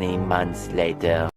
Many months later.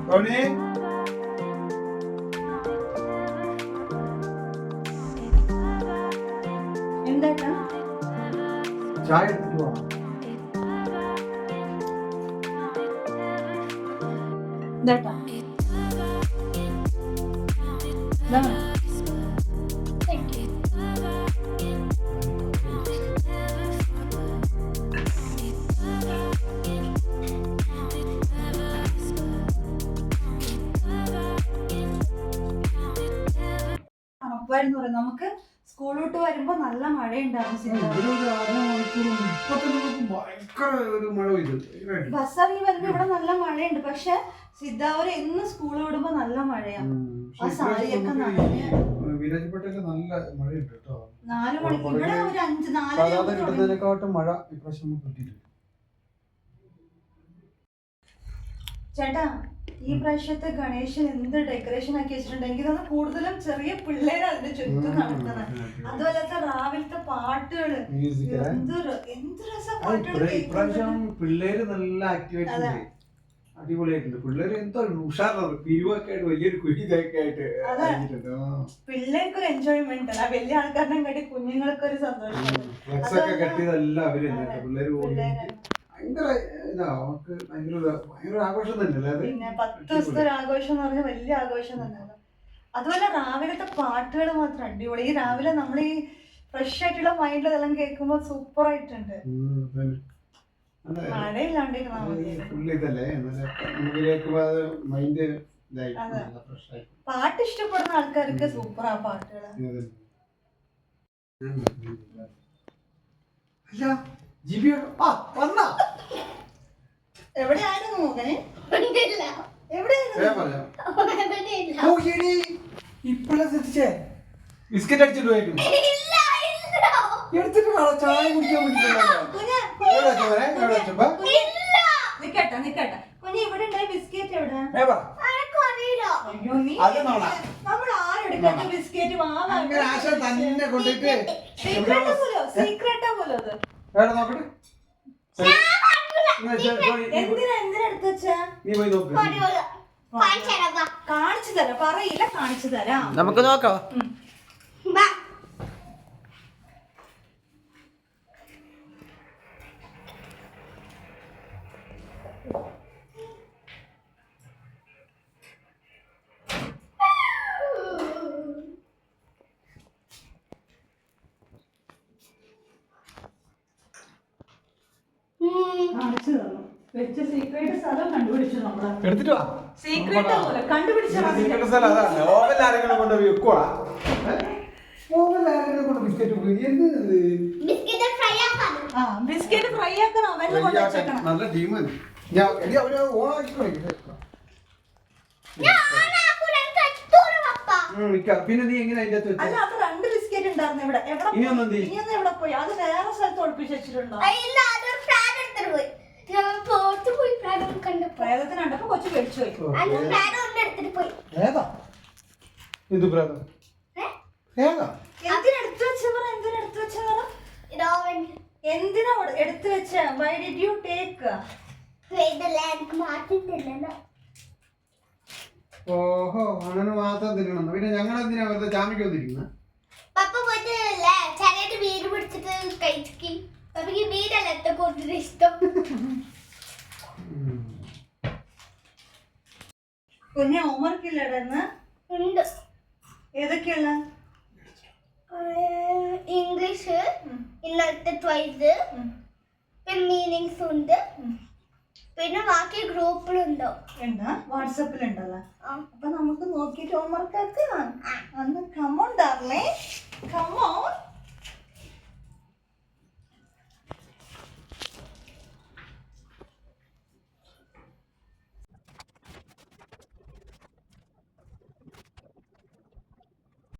Tony? എന്താട്ടാ ചായ എടുത്തിട്ട് പോവാം. എന്താട്ടാ തണുപ്പായിരുന്നു പറയാം. നമുക്ക് സ്കൂളിലോട്ട് വരുമ്പോ നല്ല മഴയുണ്ടാവും. ഇവിടെ ഒരു അരമണിക്കൂറും ഇപ്പൊ തന്നെ നമുക്ക് ഭയങ്കര ഒരു മഴ പെയ്തു. ബസ് ഇറങ്ങി വരുമ്പോ ഇവിടെ നല്ല മഴയുണ്ട്. പക്ഷെ സിദ്ധാവര് എന്ന് സ്കൂളിൽ വിടുമ്പോ നല്ല മഴയാണ്. ആ സാരിയൊക്കെ നനഞ്ഞ് വിരാജപ്പെട്ടൊക്കെ നല്ല മഴയുണ്ട് കേട്ടോ. 4 മണിക്ക് ഇവിടെ ഒരു 5-4 സാധാരണ കിട്ടുന്നതിനെക്കാട്ടും മഴ ഇപ്രാവശ്യം കിട്ടിയിട്ടുണ്ട്. ചേട്ടാ ഈ പ്രാവശ്യത്തെ ഗണേശൻ എന്ത് ഡെക്കറേഷൻ ആക്കി വെച്ചിട്ടുണ്ട്. എനിക്ക് തോന്നുന്നു കൂടുതലും ചെറിയ പിള്ളേര് അതിന്റെ ചുറ്റും നടക്കുന്നത്. അതുപോലത്തെ രാവിലത്തെ പാട്ടുകള് എന്ത് രസം പാട്ടുകൾ. ഇപ്രാവശ്യം പിള്ളേര് നല്ല ആക്ടിവേറ്റ് അടിപൊളിയായിട്ടുണ്ട്. പിള്ളേര് എന്തോ ഉഷാറാണ്. പിരിവൊക്കെ ആയിട്ട് വലിയൊരു കുഴിതൊക്കെ ആയിട്ട് പിള്ളേർക്ക് ഒരു എൻജോയ്മെന്റ് അല്ല. വലിയ ആൾക്കാരുടെ കാട്ടി കുഞ്ഞുങ്ങൾക്ക് ഒരു സന്തോഷം. ഫ്ലെക്സ് ഒക്കെ കെട്ടിയതല്ല അവര് പിള്ളേര് ഭയങ്കര ഇതാ അവർക്ക് ഭയങ്കര ആഘോഷം തന്നെ. പിന്നെ 10 ദിവസത്തെ ഒരു ആഘോഷം എന്ന് പറഞ്ഞാൽ വലിയ ആഘോഷം തന്നെയാണ്. അതുപോലെ രാവിലത്തെ പാട്ടുകൾ മാത്രം അടിപൊളി. ഈ രാവിലെ നമ്മൾ ഈ ഫ്രഷ് ആയിട്ടുള്ള മൈൻഡിൽ ഇതെല്ലാം കേൾക്കുമ്പോൾ സൂപ്പർ ആയിട്ടുണ്ട്. മഴയില്ലാണ്ടിരുന്നാ മതി. പാട്ട് ഇഷ്ടപ്പെടുന്ന ആൾക്കാർക്ക് സൂപ്പറാ പാട്ടുകള്. എവിടെയായിരുന്നു നോക്കണേ? ബിസ്ക്കറ്റ് അടിച്ചിട്ട് പോയിരുന്നു. എടുത്തിട്ട് ചായ കുടിക്കാൻ നിക്കട്ടെ കുഞ്ഞ് ഇവിടെ ഉണ്ടായ ബിസ്ക്കറ്റ് എവിടെ? നമ്മൾ ആരെടുക്കുന്ന ബിസ്ക്കറ്റ് തന്നെ കൊണ്ടിട്ട് സീക്രട്ടാ പോലെ അത്. നോക്കട്ടെ എന്തിനാ എടുത്ത് വെച്ചാ? നീ പോയി നോക്ക്. കാണിച്ചു തരാം. പറയില്ല, കാണിച്ചു തരാം. നമുക്ക് നോക്കാം. വെച്ച സീക്രട്ട് സ്ഥലം കണ്ടുപിടിച്ചു. നമ്മള് എടുത്തിട്ട് വാ. സീക്രട്ട് പോലെ കണ്ടുപിടിച്ച ബിസ്ക്കറ്റ് ഫ്രൈ ആക്കണം. അവരെ കൊണ്ടുവച്ചേക്കണം. നല്ല ടീമാണ്. പിന്നെ നീ എങ്ങനെ അതിന്റെ അകത്ത് അല്ല, അത് 2 ബിസ്ക്കറ്റ് ഉണ്ടായിരുന്നു ഇവിടെ. ഇനിയൊന്നും എവിടെ പോയി? അത് വേറെ സ്ഥലത്ത് ഒളിപ്പിച്ച് വെച്ചിട്ടുണ്ടോ? പ്രേതത്തിന് കണ്ടപ്പോ കൊച്ചു പേടിച്ചു പോയി. ഇത് ബ്രദർ ഏതാ എന്തിനെടുത്ത് വെച്ച പറ, എന്തിനെടുത്ത് വെച്ച പറ, എന്തിനാ എടുത്തു വെച്ച? Why did you take? ഓഹോ അണ്ണന് മാത്രം തിന്നണം, പിന്നെ ഞങ്ങൾ എന്തിനാ വെറുതെ ചാമിക്ക് വന്നിരിക്കുന്നത്? പപ്പ പോയിട്ട് ചെറിയ വീട് പിടിച്ചിട്ട് കഴിച്ചു. പപ്പയ്ക്ക് വീടല്ല എത്ര കൂടുതൽ ഇഷ്ടം. കുഞ്ഞെ ഹോംവർക്ക് ഇല്ലടെന്ന് ഉണ്ട്. ഏതൊക്കെയുള്ള? ഇംഗ്ലീഷ് ഇന്നത്തെ ട്വൈസ്, പിന്നെ മീനിങ്സ് ഉണ്ട്, പിന്നെ ബാക്കി ഗ്രൂപ്പിലുണ്ടോ? എന്താ വാട്സാപ്പിലുണ്ടല്ലോ. ആ. അപ്പൊ നമുക്ക് നോക്കിട്ട് ഹോംവർക്ക് ആക്കാം. അന്ന് കമോൺ ഡാർലേ.